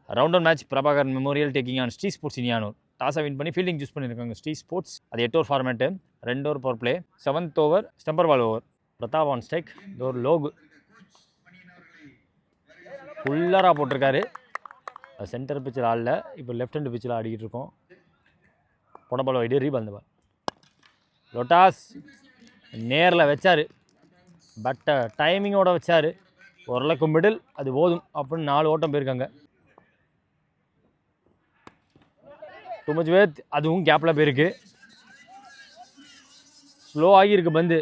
Round one match Prabhakaran memorial taking on Shri sports Iniyanur. டாஸை win பண்ணி fielding choose பண்ணியிருக்காங்க Shri sports. அது 8 ஓவர் ஃபார்மேட்டு, 2 over power play, 7th over stumper ball over. Pratap on strike. இது ஒரு லோகு ஃபுல்லராக போட்டிருக்காரு. சென்டர் பிச்சில் ஆடல, இப்போ லெஃப்ட் ஹேண்ட் பிச்சில் ஆடிக்கிட்டு இருக்கோம். போன பால் வைடு, ரீபால் பால். லொட்டாஸ் நேரில் வச்சார், பட் டைமிங்கோட வச்சார். ஓரளவுக்கு மிடில், அது போதும் அப்படின்னு 4 ஓட்டம் போயிருக்காங்க. டூ மச் வேத், அதுவும் கேப்பில் போயிருக்கு. ஸ்லோ ஆகியிருக்கு பந்து.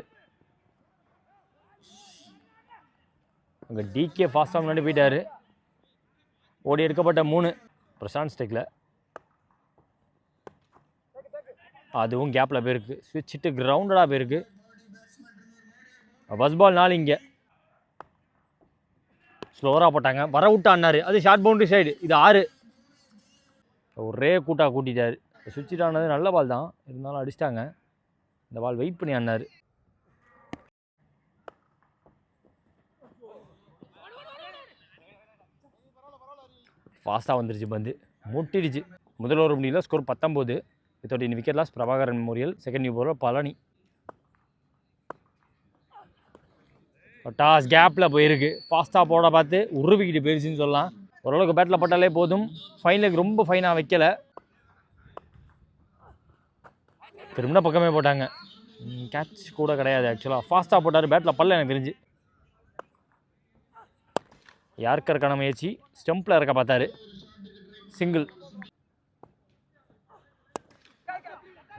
அங்கே டிகே ஃபாஸ்ட்டாக முன்னாடி போயிட்டார். ஓடி எடுக்கப்பட்ட 3 பிரசாந்த் ஸ்டெக்கில், அதுவும் கேப்பில் போயிருக்கு. ஸ்விட்சிட்டு கிரவுண்டடாக போயிருக்கு. ஃபஸ்ட் பால் 4 இங்கே ஸ்லோவராக போட்டாங்க, வர விட்டு ஆனார். அது ஷார்ட் பவுண்டரி சைடு. இது 6. ஒரே கூட்டிட்டார். சுவிட்ச் ஆனது நல்ல பால் தான், இருந்தாலும் அடிச்சிட்டாங்க. இந்த பால் வெயிட் பண்ணி ஆனார். ஃபாஸ்ட்டாக வந்துருச்சு பந்து, முட்டிடுச்சு. முதல் ஓவர் முடியல, score 19. Without in wicket loss. Prabhakaran memorial. Second new bowler Palani. Toss கேப்பில் போயிருக்கு. ஃபாஸ்ட்டாக போட பார்த்து உருவிக்கிட்டு போயிடுச்சுன்னு சொல்லலாம். ஓரளவுக்கு பேட்டில் பட்டாலே போதும். ஃபைனலுக்கு ரொம்ப ஃபைனாக வைக்கலை, திரும்பின பக்கமே போட்டாங்க. கேட்ச் கூட கிடையாது ஆக்சுவலாக. ஃபாஸ்ட்டாக போட்டார், பேட்டில் பல்ல எனக்கு தெரிஞ்சு. யார்க்கருக்கான முயற்சி, ஸ்டம்பில் இருக்க பார்த்தாரு. சிங்கிள்.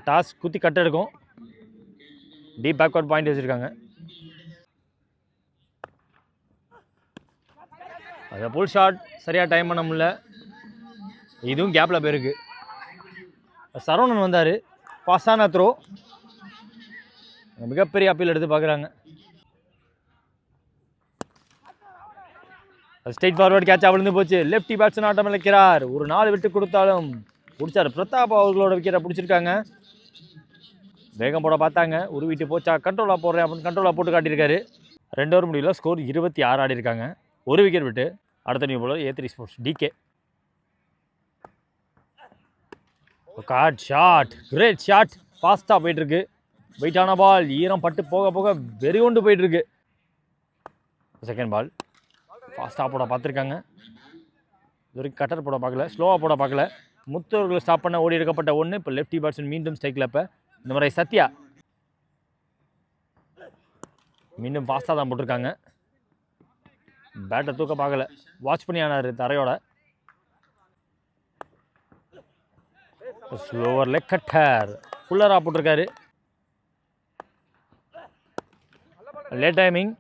டாஸ் குத்தி கட் எடுக்கும். டீப் பேக்வர்ட் பாயிண்ட் வச்சுருக்காங்க. அதை புல் ஷாட் சரியாக டைம் பண்ண முடியல. இதுவும் கேப்பில் போயிருக்கு. சரவணன் வந்தார், ஃபாஸ்டான த்ரோ. மிகப்பெரிய அப்பீல் எடுத்து பார்க்குறாங்க. ஸ்ட்ரைட் ஃபார்வர்டு கேட்சா விழுந்து போச்சு. லெஃப்டி பேட்ஸ்மேன் ஆட்டம் இழக்கிறார். ஒரு 4 விட்டு கொடுத்தாலும் பிடிச்சார். பிரதாப் அவர்களோட விக்கெட்டை பிடிச்சிருக்காங்க. வேகம் போட பார்த்தாங்க, உருவிட்டு போச்சா, கண்ட்ரோலாக போடுறேன் அப்படின்னு கண்ட்ரோலாக போட்டு காட்டியிருக்காரு. 2 ஓவர் முடியல, ஸ்கோர் 26 ஆடி இருக்காங்க. 1 விக்கெட் விட்டு. அடுத்த new bowler A3 sports DK. Good shot, great shot. ஃபாஸ்ட்டாக போயிட்டுருக்கு. வெயிட்டான பால், ஈரம் பட்டு போக போக வெறி கொண்டு போயிட்டுருக்கு. செகண்ட் பால் ஃபாஸ்ட்டாக போட பார்த்துருக்காங்க. இது வரைக்கும் கட்டர் போட பார்க்கல, ஸ்லோவாக போட பார்க்கல. முத்தவர்களை ஸ்டாப் பண்ண ஓடி எடுக்கப்பட்ட 1. இப்போ லெஃப்டி பேட்ஸ்மேன் மீண்டும் ஸ்ட்ரைக்கில். இப்போ இந்த முறை சத்யா மீண்டும் ஃபாஸ்ட்டாக தான் போட்டிருக்காங்க. பேட்டை தூக்க பார்க்கல, வாட்ச் பண்ணி ஆனார் தரையோட. ஸ்லோவர் லெக் கட்டர் ஃபுல்லராக போட்டிருக்காரு. Late timing.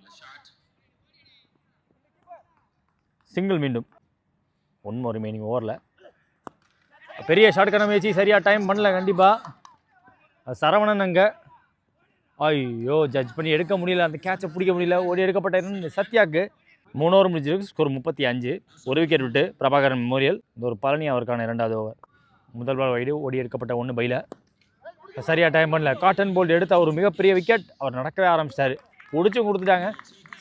சிங்கிள் மீண்டும். 1 more ரிமைனிங் ஓவரில். பெரிய ஷார்ட்கான முயற்சி, சரியாக டைம் பண்ணல கண்டிப்பாக. சரவணன் அங்கே ஐயோ ஜட்ஜ் பண்ணி எடுக்க முடியல, அந்த கேட்சை பிடிக்க முடியல. ஓடி எடுக்கப்பட்ட சத்யாவுக்கு 3 ஓவர் முடிஞ்சிருக்கு. ஸ்கோர் 35. 1 விக்கெட் விட்டு பிரபாகரன் மெமோரியல். இந்த ஒரு பழனி அவருக்கான 2வது ஓவர். முதல் பால் வைடு, ஓடி எடுக்கப்பட்ட 1 பையில். சரியாக டைம் பண்ணல. காட்டன் போல்ட் எடுத்து அவர் மிகப்பெரிய விக்கெட். அவர் நடக்கவே ஆரம்பிச்சிட்டாரு. பிடிச்சும் கொடுத்துட்டாங்க.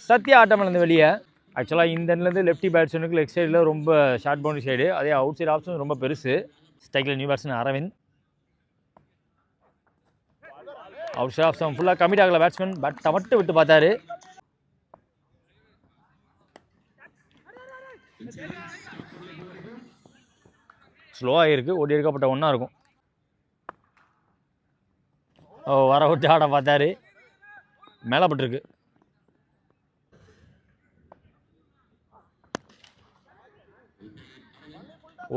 சத்யா ஆட்டம் இழந்து வெளியே. ஆக்சுவலாக இந்த எண்ட்லேருந்து லெஃப்டி பேட்ஸ்மேனுக்கு லெக் சைடில் ரொம்ப ஷார்ட் பவுண்டரி சைடு, அதே அவுட் சைடு ஆப்ஷன் ரொம்ப பெருசு. ஸ்ட்ரைக்கில் new batsman Aravind. Outside option ஃபுல்லாக கமிட் ஆகல பேட்ஸ்மேன். பட்டை மட்டும் விட்டு பார்த்தாரு. ஸ்லோவாக இருக்குது. ஓடி எடுக்கப்பட்ட 1 இருக்கும். வர விட்டு ஆட பார்த்தாரு, மேலே பட்டிருக்கு.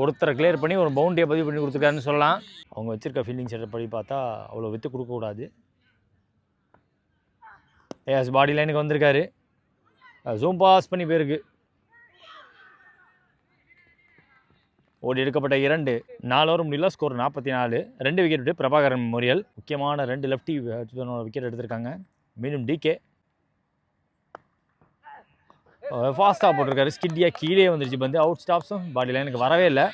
ஒருத்தரை கிளியர் பண்ணி ஒரு பவுண்டரியை பதிவு பண்ணி கொடுத்துருக்காருன்னு சொல்லலாம். அவங்க வச்சுருக்க ஃபீல்டிங் செட்டப் படி பார்த்தா அவ்வளோ விற்று கொடுக்கக்கூடாது. ஏஎஸ் பாடி லைனுக்கு வந்திருக்காரு. ஜூம் பாஸ் பண்ணி போயிருக்கு. ஓடி எடுக்கப்பட்ட 2. 4 ஓவர் முடியல, ஸ்கோர் 44. 2 விக்கெட் விட்டு பிரபாகரன் மெமோரியல். முக்கியமான 2 லெஃப்டி விக்கெட் எடுத்திருக்காங்க. மீண்டும் டிகே ஃபாஸ்ட்டாக போட்டிருக்காரு. ஸ்கிட்டியாக கீழே வந்துருச்சு பந்து. அவுட் ஸ்டாப்ஸும் பாடி லைனுக்கு வரவே இல்லை.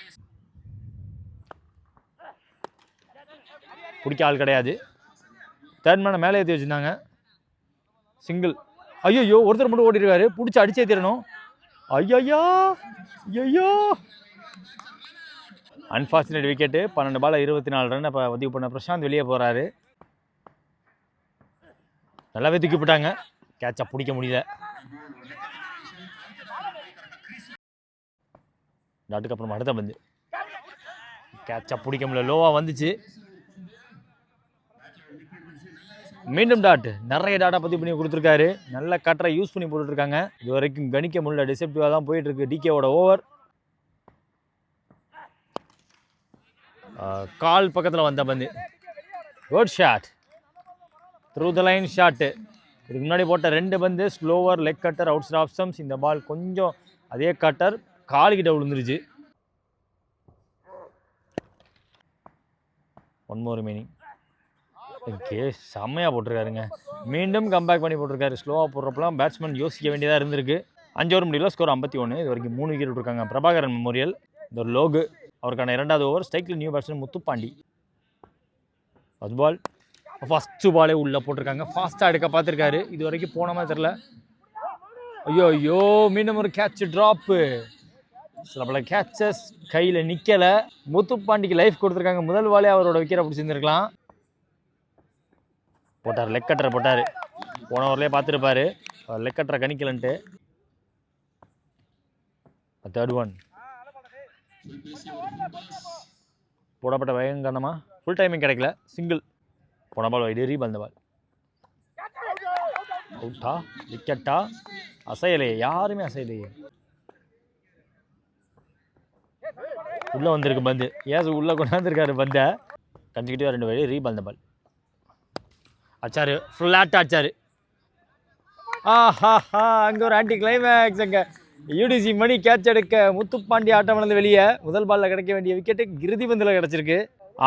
பிடிக்க ஆள் கிடையாது. தேர்ட் மேனை மேலே ஏற்றி வச்சுருந்தாங்க. சிங்கிள். ஐயோ ஒருத்தர் மட்டும் ஓடிருக்காரு. பிடிச்சி அடிச்சே தரணும். ஐயோ அன்ஃபார்ச்சுனேட் விக்கெட்டு. 12 பால் 24 ரன் இப்போ பதிவு பண்ண பிரசாந்த் வெளியே போகிறாரு. நல்லாவே தூக்கி போட்டாங்க, கேட்சை பிடிக்க முடியல. டாட்டுக்கு அப்புறம் அடுத்த பந்து கேட்சை பிடிக்க முடியல, லோவாக வந்துச்சு. மீண்டும் டாட். நிறைய டாட்டா பதிவு பண்ணி கொடுத்துருக்காரு. நல்ல கட்டரை யூஸ் பண்ணி போட்டுட்ருக்காங்க. இது வரைக்கும் கணிக்க முடியல, டிசெப்டிவாக தான் போயிட்டுருக்கு டிகேவோட ஓவர். கால் பக்கத்தில் வந்த பந்து, good shot, through the line shot. இதுக்கு முன்னாடி போட்ட 2 பந்து slower, leg cutter, outside off stumps. இந்த பால் கொஞ்சம் அதே கட்டர் கால்கிட்ட விழுந்துருச்சு. 1 more remaining. செம்மையாக போட்டிருக்காருங்க. மீண்டும் கம்பேக் பண்ணி போட்டிருக்காரு. ஸ்லோவாக போடுறப்பெல்லாம் பேட்ஸ்மேன் யோசிக்க வேண்டியதாக இருந்திருக்கு. 5 ஓவர் முடியல, ஸ்கோர் 51. இது வரைக்கும் 3 விக்கெட் விட்டுருக்காங்க. பிரபாகரன் மெமோரியல் இந்த ஒரு லோகு. அவருக்கான 2வது ஓவர். ஸ்ட்ரைக்கில் new batsman Muthupandi. First ball, first பாலே உள்ளே போட்டிருக்காங்க. ஃபாஸ்ட்டாக எடுக்க பார்த்துருக்காரு. இது வரைக்கும் போன மாதிரி தெரில. ஐயோ, மீண்டும் ஒரு கேட்ச் ட்ராப்பு. சில பல கேட்சஸ் கையில் நிற்கலை. முத்துப்பாண்டிக்கு லைஃப் கொடுத்துருக்காங்க. முதல் பாலே அவரோட விக்கெட்டை பிடிச்சிருந்துருக்கலாம். போட்டார், லெக் கட்டரை போட்டார். போன ஓவர்லேயே பார்த்துருப்பாரு, லெக் கட்டரை கணிக்கலன்ட்டு. 3rd ஒன் போடப்பட்ட வேகம் காரணமாக ஃபுல் டைமிங் கிடைக்கல. சிங்கிள். போன பால் வைடு, ரீபால். பால் அவுட்டா விக்கெட்டா? அசையலையே, யாருமே அசையலையே. உள்ளே வந்திருக்கு பந்து. ஏன் உள்ளே கொண்டாந்துருக்காரு பந்தை. கன்சிக்யூட்டிவாக 2 வைடு, ரீபால். பால் அச்சாரு, ஃப்ளாட்டாக அச்சாரு. அங்கே ஒரு ஆன்டி கிளைமேக்ஸ். அங்கே யூடிசி மணி கேட்ச் எடுக்க முத்துப்பாண்டி ஆட்டம் வளர்ந்து வெளியே. முதல் பாலில் கிடைக்க வேண்டிய விக்கெட்டு கிருதி பந்தில் கிடச்சிருக்கு.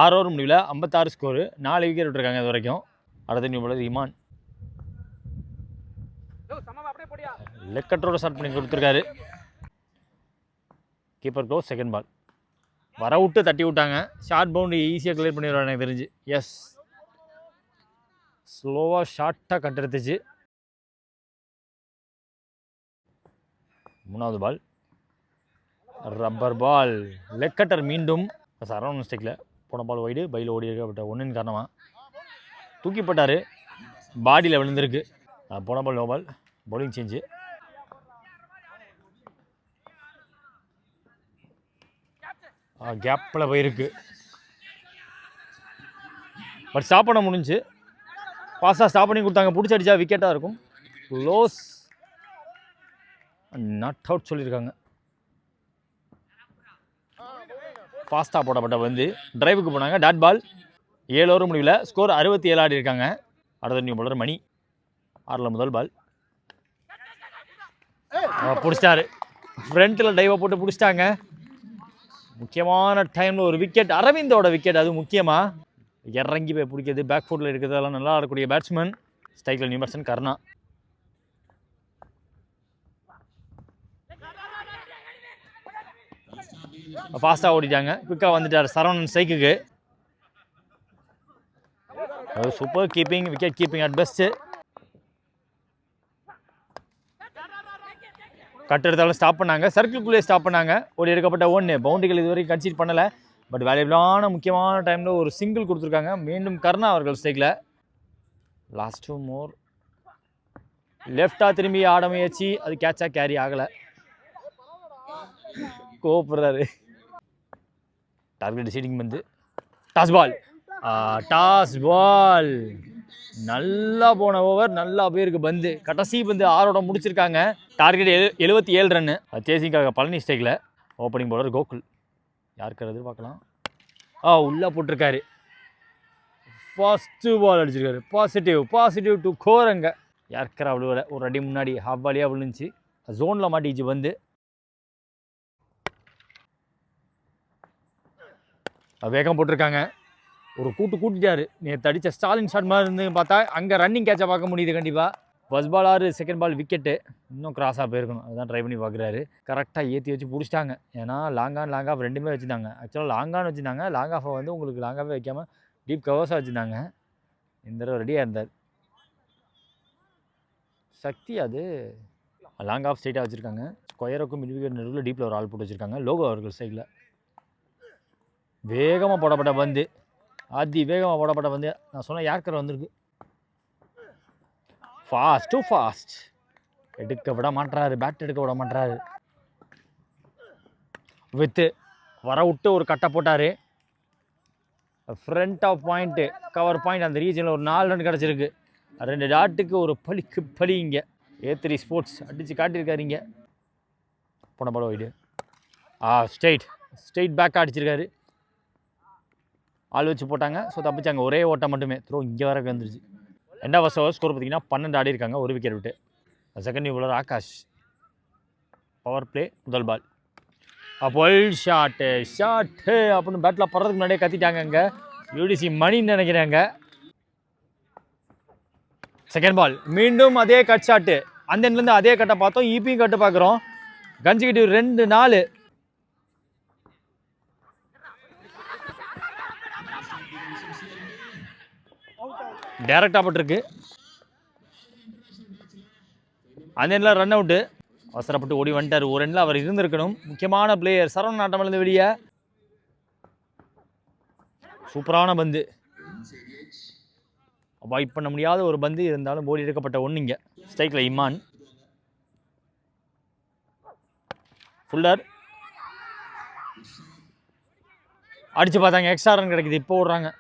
6 ஓவர் முடிவில் 56 ஸ்கோரு. 4 விக்கெட் விட்டுருக்காங்க இது வரைக்கும். அடுத்த நியூ பாலர் இமான். லெக் கட்டரோட ஸ்டார்ட் பண்ணி கொடுத்துருக்காரு. Keeper close. செகண்ட் பால் வர விட்டு தட்டி விட்டாங்க. ஷார்ட் பவுண்டு ஈஸியாக கிளியர் பண்ணிடுவாங்க எனக்கு தெரிஞ்சு. எஸ், ஸ்லோவாக ஷார்ட்டாக கட்டெடுத்துச்சு. 3வது பால் ரப்பர் பால், லெக் கட்டர். மீண்டும் சரவணன் மிஸ்டேக்கில் போன பால் வைடு, பையில் ஓடி இருக்கப்பட்ட ஒன்றின் காரணமாக தூக்கி போட்டார். பாடியில் விழுந்திருக்கு. போன ball no ball, bowling change. கேப்பில் போயிருக்கு, பட் ஸ்டாப் பண்ண முடிஞ்சு. ஃபாஸ்ட்டாக ஸ்டாப் பண்ணி கொடுத்தாங்க. பிடிச்சி அடித்தா விக்கெட்டாக இருக்கும். க்ளோஸ், நாட் அவுட் சொல்லியிருக்காங்க. ஃபாஸ்ட்டாக போடப்பட்ட வந்து டிரைவுக்கு போனாங்க. Dot ball. 7 ஓவர் முடிவில் ஸ்கோர் 67 ஆடி இருக்காங்க. அடுத்த நியூ பாலர் மணி. 6ல் முதல் பால் பிடிச்சிட்டாரு. ஃப்ரண்ட்டில் டைவை போட்டு பிடிச்சிட்டாங்க. முக்கியமான டைமில் ஒரு விக்கெட், அரவிந்தோட விக்கெட். அது முக்கியமாக இறங்கி போய் பிடிக்கிறது, பேக் ஃபுட்டில் இருக்கிறதெல்லாம் நல்லா ஆடக்கூடிய பேட்ஸ்மேன். ஸ்ட்ரைக்கில் நியூ பேட்ஸ்மேன் கர்ணா. ஃபாஸ்ட்டாக ஓடிட்டாங்க. குயிக்காக வந்துட்டார் சரவணன் ஸ்ட்ரைக்குக்கு. Super keeping, wicket keeping at best. Cut எடுத்தாலும் ஸ்டாப் பண்ணாங்க. சர்க்கிள்குள்ளேயே ஸ்டாப் பண்ணாங்க. ஓடி எடுக்கப்பட்ட 1 பவுண்டரிகள் இதுவரைக்கும் கன்சீட் பண்ணலை. பட் வேல்யூபிளான முக்கியமான டைமில் ஒரு சிங்கிள் கொடுத்துருக்காங்க. மீண்டும் கர்ணா அவர்கள் ஸ்ட்ரைக்கில். லாஸ்ட் 2 மோர். லெஃப்டாக திரும்பி ஆட முயற்சி, அது கேட்சாக கேரி ஆகலை. கோபப்படுறாரு. டார்கெட் சீட்டிங் வந்து டாஸ் பால். டாஸ் பால் நல்லா போன ஓவர், நல்லா போயிருக்கு பந்து. கடைசி பந்து 6 ஓட முடிச்சிருக்காங்க. Target 77 run. சேசிங்காக பழனி ஸ்ட்ரைக்கில். Opening bowler Gokul. யாருக்கு எதிர்பார்க்கலாம். உள்ளே போட்டிருக்காரு. ஃபர்ஸ்ட்டு பால் அடிச்சிருக்காரு. Positive to கோரங்க. யாருக்கிற அவ்வளோ ஒரு அடி முன்னாடி ஹாஃப் பாலியாக விழுந்துச்சு. ஜோனில் மாட்டிச்சு வந்து. வேகம் போட்டிருக்காங்க. ஒரு கூட்டிட்டாரு. நேற்று அடித்த ஸ்டாலின் ஷாட் மாதிரி இருந்து பார்த்தா அங்கே ரன்னிங் கேட்சை பார்க்க முடியுது கண்டிப்பாக. First ball 6, second ball wicket. இன்னும் கிராஸாக போயிருக்கணும், அதுதான் ட்ரை பண்ணி பார்க்குறாரு. கரெக்டாக ஏற்றி வச்சு பிடிச்சிட்டாங்க. ஏன்னா லாங் ஆஃப் 2மே வச்சுருந்தாங்க. ஆக்சுவலாக லாங் வச்சுருந்தாங்க. லாங் ஆஃபை வந்து உங்களுக்கு லாங் ஆஃபே வைக்காமல் டீப் கவர்ஸாக வச்சுருந்தாங்க. இந்த தடவை ரெடியாக இருந்தார் சக்தி. அது லாங் ஆஃப் ஸ்ட்ரைட்டாக வச்சுருக்காங்க. ஸ்கொயருக்கும் மிட் விக்கெட் நடுவில் டீப்பில் ஒரு ஆள் போட்டு வச்சுருக்காங்க. லோகோ அவர்கள் சைடில். வேகமாக போடப்பட்ட பந்து, அதி வேகமாக போடப்பட்ட பந்து. நான் சொன்ன யார்கர் வந்திருக்கு. ஃபாஸ்ட் டு ஃபாஸ்ட், எடுக்க விட மாட்டாரு, பேட் எடுக்க விட மாட்டாரு. வித்து வர விட்டு ஒரு கட்டை போட்டார். Front off point, cover point, அந்த ரீஜனில் ஒரு 4 ரன் கிடச்சிருக்கு. 2 டாட்டுக்கு ஒரு பலிக்கு பலி. இங்கே A3 ஸ்போர்ட்ஸ் அடித்து காட்டியிருக்காரு. இங்கே போன பால் வைடு. ஸ்ட்ரெயிட் பேக்காக அடிச்சிருக்காரு. ஆள் வச்சு போட்டாங்க. ஸோ தப்பிச்சாங்க. ஒரே ஓட்டம் மட்டுமே. த்ரோ இங்கே வர வந்துருச்சு. 2வது ஓவர் ஸ்கோர் பார்த்தீங்கன்னா 12 ஆடி இருக்காங்க. ஒரு விக்கெட் விட்டு. Second new bowler Akash. Power play, முதல் பால். அப்போல் ஷாட்டு அப்படின்னு பேட்டில் படுறதுக்கு முன்னாடியே கத்திட்டாங்க. அங்கே யூடிசி மணின்னு நினைக்கிறாங்க. செகண்ட் பால், மீண்டும் அதே கட் ஷாட்டு. அந்த எண்ட்லேருந்து அதே கட்டை பார்த்தோம். இபியும் கட்டு பார்க்குறோம். கன்சிக்யூட்டிவ் 2 4. டைரக்டாக பட்டிருக்கு. அந்த எண்ணில் ரன் அவுட்டு. அவசரப்பட்டு ஓடி வந்துட்டார். ஒரு எண்ணில் அவர் இருந்திருக்கணும். முக்கியமான பிளேயர் சரவணன் ஆட்டமிழந்து வெளியே. சூப்பரான பந்து, அவாய்ட் பண்ண முடியாத ஒரு பந்து. இருந்தாலும் போடி எடுக்கப்பட்ட ஒன்று. இங்கே ஸ்ட்ரைக்கில் இமான். ஃபுல்லர் அடிச்சு பார்த்தாங்க. எக்ஸ்ட்ரா ரன் கிடைக்குது. இப்போ ஓடுறாங்க.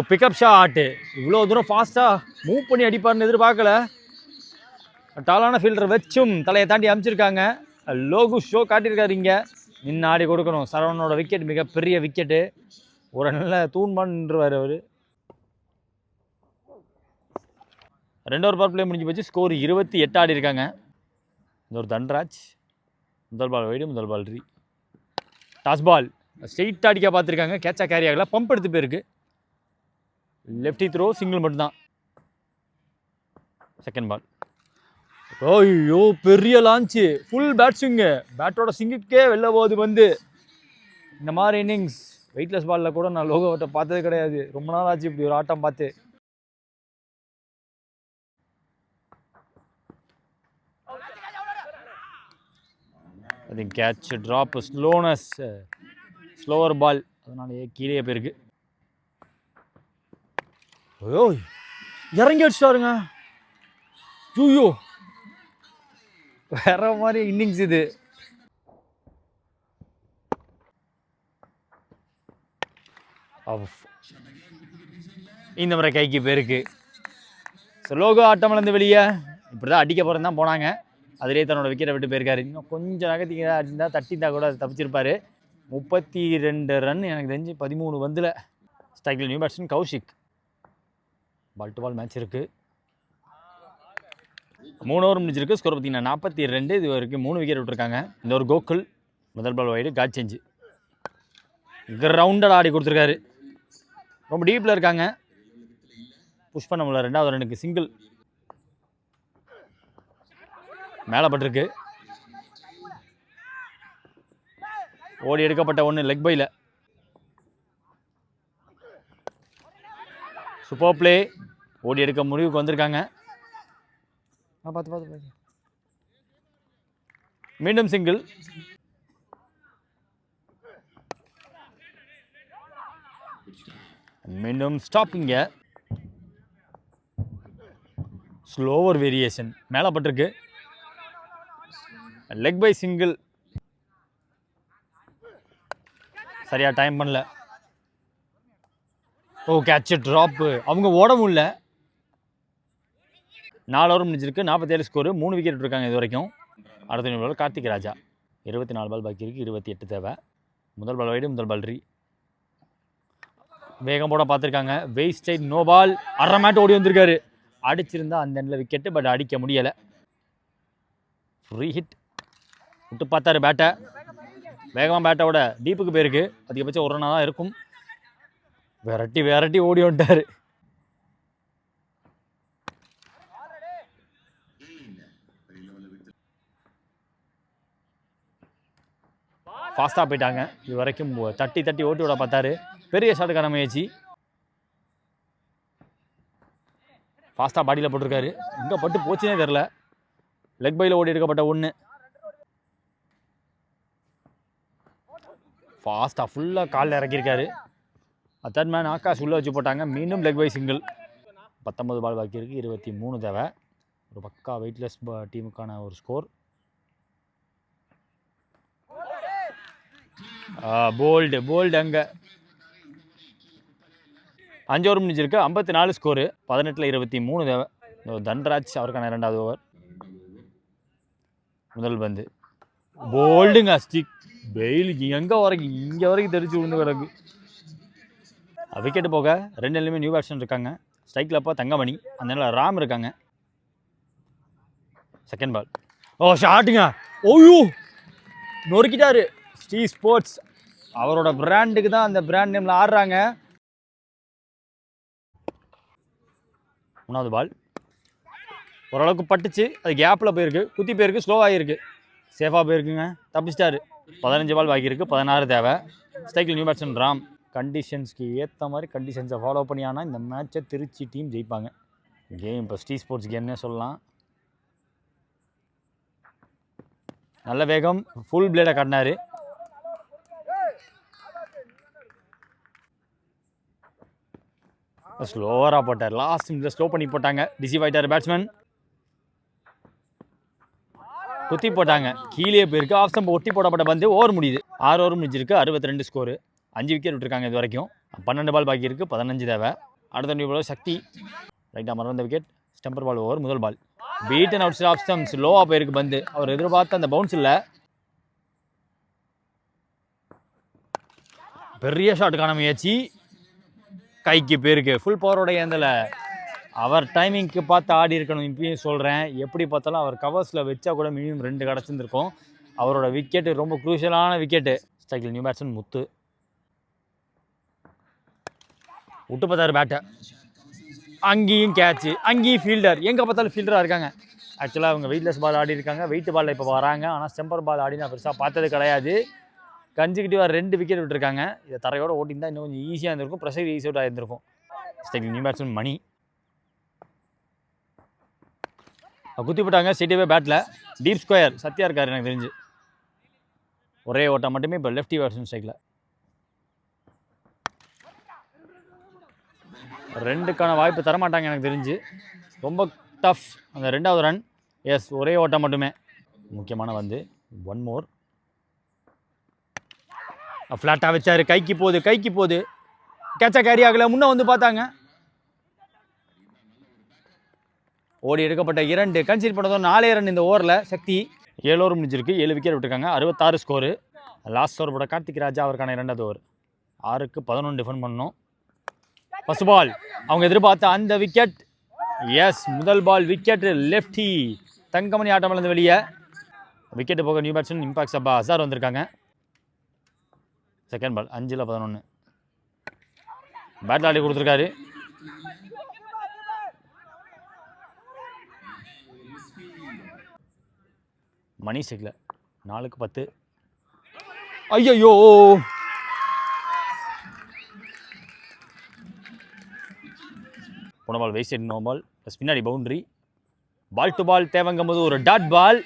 Pickup shot. இவ்வளோ தூரம் ஃபாஸ்ட்டாக மூவ் பண்ணி அடிப்பார்னு எதிர்பார்க்கல. டாலான ஃபீல்டர் வச்சும் தலையை தாண்டி அனுப்பிச்சிருக்காங்க. லோகு ஷோ காட்டியிருக்காரு. இங்கே நின்று ஆடி கொடுக்கணும். சரவணனோட விக்கெட் மிகப்பெரிய விக்கெட்டு. ஒரு நல்ல தூண்பான்ருவார் அவர். 2வது பவர் பிளே முடிஞ்சு போச்சு. ஸ்கோர் 28 ஆடி இருக்காங்க. இந்த ஒரு தன்ராஜ். முதல் பால் வைடு, முதல் பால் ரீ. டாஸ் பால் ஸ்ட்ரெயிட் அடிக்க பார்த்துருக்காங்க. கேட்சா கேரி ஆகல. பம்ப் எடுத்து போயிருக்கு. லெஃப்டி த்ரோ, சிங்கிள் மட்டும்தான். Second ball. ஐயோ பெரிய லான்ச்சு. Full bat swing. பேட்டோட சிங்குக்கே வெளில போகுது வந்து. இந்த மாதிரி இன்னிங்ஸ் வெயிட்லெஸ் பாலில் கூட நான் லோகோவட்டை பார்த்தது கிடையாது. ரொம்ப நாள் ஆச்சு இப்படி ஒரு ஆட்டம் பார்த்து. அது கேட்ச், ட்ராப், ஸ்லோனஸ், ஸ்லோவர் பால். அதனால கீழே போயிருக்கு. ஐயோ இறங்கி அடிச்சிட்டாருங்க. ஐயோ வேற மாதிரி இன்னிங்ஸ் இது. இந்த முறை கைக்கு போயிருக்கு. ஸோ லோகோ ஆட்டம் இழந்து வெளியே. இப்படி தான் அடிக்க போகிறது தான் போனாங்க. அதிலே தன்னோட விக்கெட்டை விட்டு போயிருக்காரு. இன்னும் கொஞ்சம் நகர்த்திங்க அடிச்சிருந்தா தட்டிந்தா கூட அது தப்பிச்சிருப்பார். 32 ரன் எனக்கு தெரிஞ்சு 13 பந்தில். ஸ்ட்ரைக்கில் new batsman Kaushik. Ball to ball match இருக்குது. 3 ஓவர் முடிஞ்சிருக்கு. ஸ்கோர் பார்த்தீங்கன்னா 42. இது வரைக்கும் 3 விக்கெட் விட்டுருக்காங்க. இந்த ஒரு கோகுல். முதல் ball wide, guard change. Grounded ஆடி கொடுத்துருக்காரு. ரொம்ப டீப்பில் இருக்காங்க. புஷ் பண்ண முடியல. 2வது ரன்னுக்கு சிங்கிள். மேலே பட்டிருக்கு. ஓடி எடுக்கப்பட்ட ஒன்று லெக் பையில். Super play. ஓடி எடுக்க முடிவுக்கு வந்திருக்காங்க. பார்த்து மீண்டும் சிங்கிள். மீண்டும் ஸ்டாப்பிங்க. Slower variation. மேலே பட்டிருக்கு. Leg bye single. சரியா டைம் பண்ணல. Catch, drop. அவங்க ஓட முடியல. 4 ஓவர் முடிஞ்சிருக்கு. 47 ஸ்கோரு. 3 விக்கெட் விட்டுருக்காங்க இது வரைக்கும். அடுத்த நியூ பால் கார்த்திக் ராஜா. 24 பால் பாக்கி இருக்குது. 28 தேவை. முதல் பால் வைடு, முதல் பால் ரீ. வேகம் போட பார்த்துருக்காங்க. வெயிஸ்டைட், நோ பால். அரை மேட் ஓடி வந்திருக்காரு. அடிச்சிருந்தா அந்த எண்ணில் விக்கெட்டு. பட் அடிக்க முடியலை. Free hit. விட்டு பார்த்தாரு பேட்டை. வேகமாக பேட்டோட டீப்புக்கு போயிருக்கு. அதிகபட்சம் ஒரு ரன்னாக தான் இருக்கும். விரட்டி ஓடி வந்துட்டார். ஃபாஸ்ட்டாக போயிட்டாங்க. இது வரைக்கும் தட்டி ஓட்டி விட பார்த்தாரு. பெரிய ஷாட்டுக்கான முயற்சி. ஃபாஸ்ட்டாக பாடியில் போட்டிருக்காரு. எங்கே பட்டு போச்சுன்னே தெரில. லெக் பையில் ஓடி எடுக்கப்பட்ட 1. ஃபாஸ்ட்டாக ஃபுல்லாக காலில் இறக்கியிருக்காரு. தேர்ட் மேன் ஆகாஷ் உள்ளே வச்சு போட்டாங்க. மீண்டும் லெக் பை சிங்கிள். 19 பால் பாக்கி இருக்குது, 23 தேவை. ஒரு பக்கா வெயிட்லெஸ் டீமுக்கான ஒரு ஸ்கோர். போல்டு அங்கே 5 ஓவர் முடிஞ்சிருக்கு. 54 ஸ்கோரு. 18ல் 23 தேவை. தன்ராஜ் அவருக்கான 2வது ஓவர். முதல் பந்து போல்டுங்க. ஸ்டிக் பெயில் எங்கே வரைக்கும் இங்கே வரைக்கும் தெரிச்சு விழுந்து கிடக்கு. விக்கெட்டு போக 2 நியூ பேட்ஸ்மேன் இருக்காங்க. ஸ்ட்ரைக்கில் அப்போ தங்கமணி, அந்த நேரம் ராம் இருக்காங்க. Second ball. ஷாட்டுங்க. ஓய்யோ நொறுக்கிட்டாரு. ஸ்ரீ ஸ்போர்ட்ஸ் அவரோட பிராண்டுக்கு தான் அந்த பிராண்ட் நேமில் ஆடுறாங்க. 3வது பால் ஓரளவுக்கு பட்டுச்சு. அது கேப்பில் போயிருக்கு, குத்தி போயிருக்கு, ஸ்லோவாகிருக்கு. சேஃபாக போயிருக்குங்க, தப்பிச்சிட்டாரு. 15 பால் பாக்கி இருக்குது, 16 தேவை. ஸ்ட்ரைக்கில் நியூ பேட்ஸ்மேன் ராம். கண்டிஷன்ஸ்க்கு ஏற்ற மாதிரி கண்டிஷன்ஸை ஃபாலோ பண்ணி ஆனால் இந்த மேட்சை திருச்சி டீம் ஜெயிப்பாங்க. கேம் இப்போ ஸ்ரீ ஸ்போர்ட்ஸ் கேம்னே சொல்லலாம். நல்ல வேகம், ஃபுல் பிளேடை காட்டினார். ஸ்லோவராக போட்டார். லாஸ்ட் மினிட்ல ஸ்லோ பண்ணி போட்டாங்க. ரிசீவ் ஆகிட்டார் பேட்ஸ்மேன். குத்தி போட்டாங்க, கீழே போயிருக்கு. ஆஃப் ஸ்டம்ப் ஒட்டி போடப்பட்ட பந்து ஓவர் முடியுது. 6 ஓவர் முடிஞ்சிருக்கு. 62 ஸ்கோரு. 5 விக்கெட் விட்டுருக்காங்க இது வரைக்கும். 12 பால் பாக்கி இருக்குது, 15 தேவை. அடுத்த நியூ பால் சக்தி. ரைட்டாக மறந்த விக்கெட். ஸ்டம்பர் ball over. முதல் ball beaten out off stumps. லோவாக போயிருக்கு பந்து. அவர் எதிர்பார்த்த அந்த பவுன்ஸ் இல்லை. பெரிய ஷாட்டுக்கான முயற்சி, கைக்கு போயிருக்கு. ஃபுல் பவரோட ஏந்தலை. அவர் டைமிங்க்கு பார்த்து ஆடி இருக்கணும். இப்பயும் சொல்கிறேன், எப்படி பார்த்தாலும் அவர் கவர்ஸில் வச்சா கூட மினிமம் 2 கிடச்சிருந்துருக்கும். அவரோட விக்கெட்டு ரொம்ப குரூஷியலான விக்கெட்டு. ஸ்ட்ரைக்கில் நியூ பேட்ஸ்மேன் முத்து. விட்டு பார்த்தாரு பேட்டை. அங்கேயும் கேட்சு, அங்கேயும் ஃபீல்டர். எங்கே பார்த்தாலும் ஃபீல்டராக இருக்காங்க. ஆக்சுவலாக அவங்க வெயிட்லெஸ் பால் ஆடி இருக்காங்க. வெயிட் பாலில் இப்போ வராங்க. ஆனால் ஸ்டெம்பர் பால் ஆடி நான் பெருசாக பார்த்தது கிடையாது. கன்சிக்யூட்டிவாக 2 விக்கெட் விட்டுருக்காங்க. இதை தரையோட ஓட்டியிருந்தால் இன்னும் கொஞ்சம் ஈஸியாக இருந்திருக்கும். ப்ரெஷர் ஈஸியாக இருந்திருக்கும். ஸ்ட்ரைக்கில் நியூ பேட்ஸ்மேன் மணி. குத்தி போட்டாங்க ஸ்டேட்டிவே பேட்டில். Deep square. சத்தியா இருக்கார் எனக்கு தெரிஞ்சு. ஒரே ஓட்டம் மட்டுமே இப்போ லெஃப்டி பேட்ஸ்மேன் ஸ்ட்ரைக்கில். 2க்கான வாய்ப்பு தரமாட்டாங்க எனக்கு தெரிஞ்சு. ரொம்ப டஃப் அந்த 2வது ரன். எஸ், ஒரே ஓட்டம் மட்டுமே. முக்கியமான வந்து 1 மோர். ஃப்ளாட்டாக வச்சாரு. கைக்கு போகுது. கேட்சா கேரி ஆகலை. முன்னே வந்து பார்த்தாங்க. ஓடி எடுக்கப்பட்ட 2. கன்சிடர் பண்ணதும் 4 ரன் இந்த ஓவரில். சக்தி 7 ஓவர் முடிஞ்சிருக்கு. 7 விக்கெட் விட்டுருக்காங்க. 66 ஸ்கோரு. லாஸ்ட் ஓவர் போட கார்த்திக் ராஜா அவருக்கான 2வது ஓவர். 6க்கு 11 டிஃபெண்ட் பண்ணணும். ஃபர்ஸ்ட் பால் அவங்க எதிர்பார்த்த அந்த விக்கெட். எஸ், முதல் பால் விக்கெட். லெஃப்டி தங்கமணி ஆட்டம் இழந்து வெளியே. விக்கெட்டு போக நியூ பேட்ஸ்மேன் இம்பாக்ட் சப்பா அசார் வந்திருக்காங்க. Second ball 5ல் 11. பேட்டில் ஆடி கொடுத்துருக்காரு. மணி ஸ்ட்ரைக்கில் 4க்கு 10. ஐயோ, போன பால் வேஸ்டட். No ball. பின்னாடி பவுண்டரி. பால் டு பால் தேவைங்கும் போது ஒரு டாட் பால்.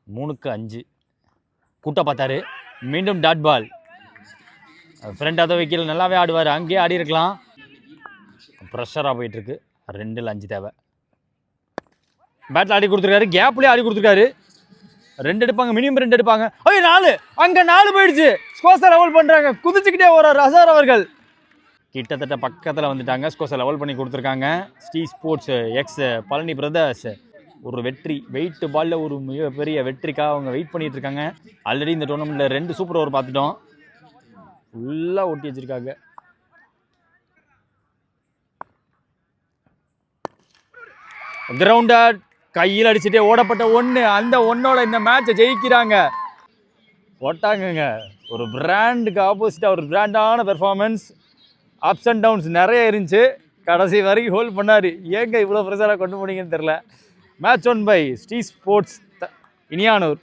3க்கு 5. கூட்ட பார்த்தாரு. மீண்டும் டாட் பால். ஃப்ரெண்டாக தான் வைக்கல, நல்லாவே ஆடுவார். அங்கேயே ஆடி இருக்கலாம். ப்ரெஷராக போயிட்டுருக்கு. 2ல் 5 தேவை. பேட்டில் ஆடி கொடுத்துருக்காரு. கேப்லேயே ஆடி கொடுத்துருக்காரு. 2 எடுப்பாங்க, மினிமம் 2 எடுப்பாங்க. 4. அங்கே 4 போயிடுச்சு. ஸ்கோர்ஸை லெவல் பண்ணுறாங்க. குதிச்சுக்கிட்டே வர்றார் அசார் அவர்கள். கிட்டத்தட்ட பக்கத்தில் வந்துட்டாங்க. ஸ்கோர்ஸை லெவல் பண்ணி கொடுத்துருக்காங்க. Sri sports X Palani brothers ஒரு வெற்றி. வெயிட் பாலில் ஒரு மிகப்பெரிய வெற்றிக்காக அவங்க வெயிட் பண்ணிட்டு இருக்காங்க. ஆல்ரெடி இந்த டோர்னமெண்ட்டில் 2 சூப்பர் ஓவர் பார்த்துட்டோம். ஃபுல்லாக ஒட்டி வச்சிருக்காங்க. கிரவுண்டர் கையில் அடிச்சுட்டே ஓடப்பட்ட 1. அந்த 1ஓட இந்த மேட்சை ஜெயிக்கிறாங்க. போட்டாங்கங்க. ஒரு பிராண்டுக்கு ஆப்போசிட்டாக ஒரு பிராண்டான பெர்ஃபார்மன்ஸ். அப்ஸ் அண்ட் டவுன்ஸ் நிறைய இருந்துச்சு. கடைசி வரைக்கும் ஹோல்ட் பண்ணார். ஏங்க இவ்வளோ ப்ரெஷராக கொண்டு போனீங்கன்னு தெரில. Match one by Sri sports Iniyanur.